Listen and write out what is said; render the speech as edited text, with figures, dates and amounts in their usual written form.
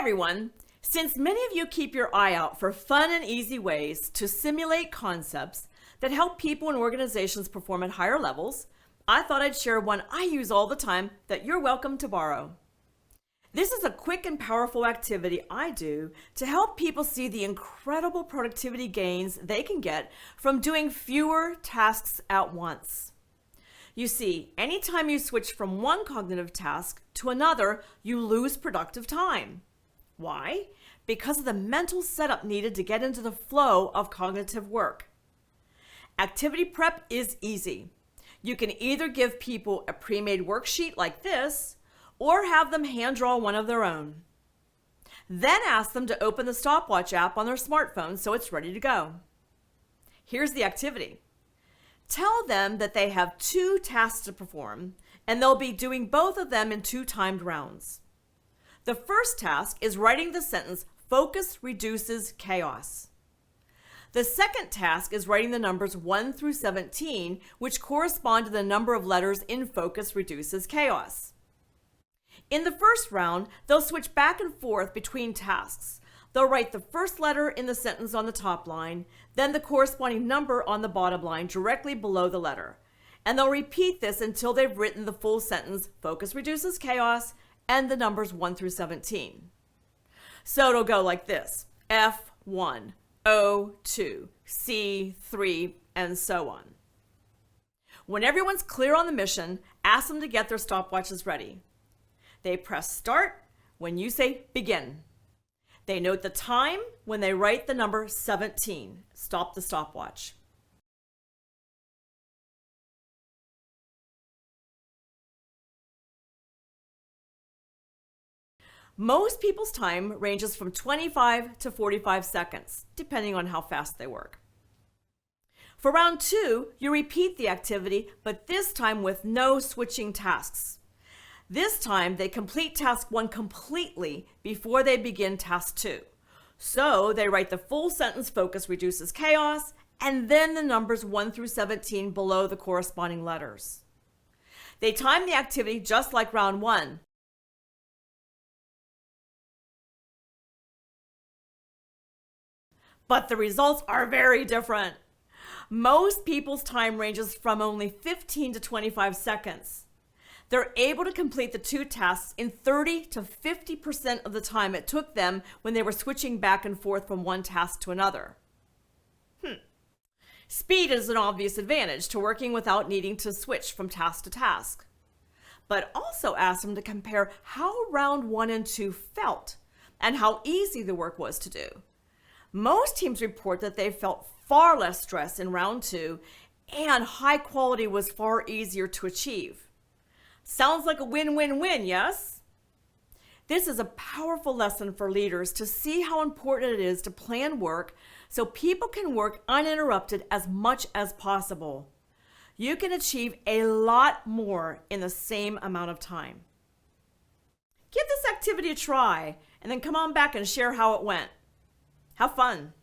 everyone. Since many of you keep your eye out for fun and easy ways to simulate concepts that help people and organizations perform at higher levels, I thought I'd share one I use all the time that you're welcome to borrow. This is a quick and powerful activity I do to help people see the incredible productivity gains they can get from doing fewer tasks at once. You see, anytime you switch from one cognitive task to another, you lose productive time. Why? Because of the mental setup needed to get into the flow of cognitive work. Activity prep is easy. You can either give people a pre-made worksheet like this, or have them hand draw one of their own. Then ask them to open the stopwatch app on their smartphone so it's ready to go. Here's the activity. Tell them that they have 2 tasks to perform, and they'll be doing both of them in 2 timed rounds. The first task is writing the sentence, "Focus reduces chaos." The second task is writing the numbers 1 through 17, which correspond to the number of letters in Focus reduces chaos. In the first round, they'll switch back and forth between tasks. They'll write the first letter in the sentence on the top line, then the corresponding number on the bottom line directly below the letter. And they'll repeat this until they've written the full sentence, "Focus reduces chaos," and the numbers 1 through 17. So it'll go like this: F1, O2, C3, and so on. When everyone's clear on the mission, ask them to get their stopwatches ready. They press start when you say begin. They note the time when they write the number 17. Stop the stopwatch. Most people's time ranges from 25 to 45 seconds, depending on how fast they work. For round 2, you repeat the activity, but this time with no switching tasks. This time, they complete task 1 completely before they begin task 2. So they write the full sentence, "Focus reduces chaos," and then the numbers 1 through 17 below the corresponding letters. They time the activity just like round 1. But the results are very different. Most people's time ranges from only 15 to 25 seconds. They're able to complete the 2 tasks in 30 to 50% of the time it took them when they were switching back and forth from one task to another. Speed is an obvious advantage to working without needing to switch from task to task. But also ask them to compare how round 1 and 2 felt and how easy the work was to do. Most teams report that they felt far less stress in round 2 and high quality was far easier to achieve. Sounds like a win-win-win, yes? This is a powerful lesson for leaders to see how important it is to plan work so people can work uninterrupted as much as possible. You can achieve a lot more in the same amount of time. Give this activity a try and then come on back and share how it went. Have fun.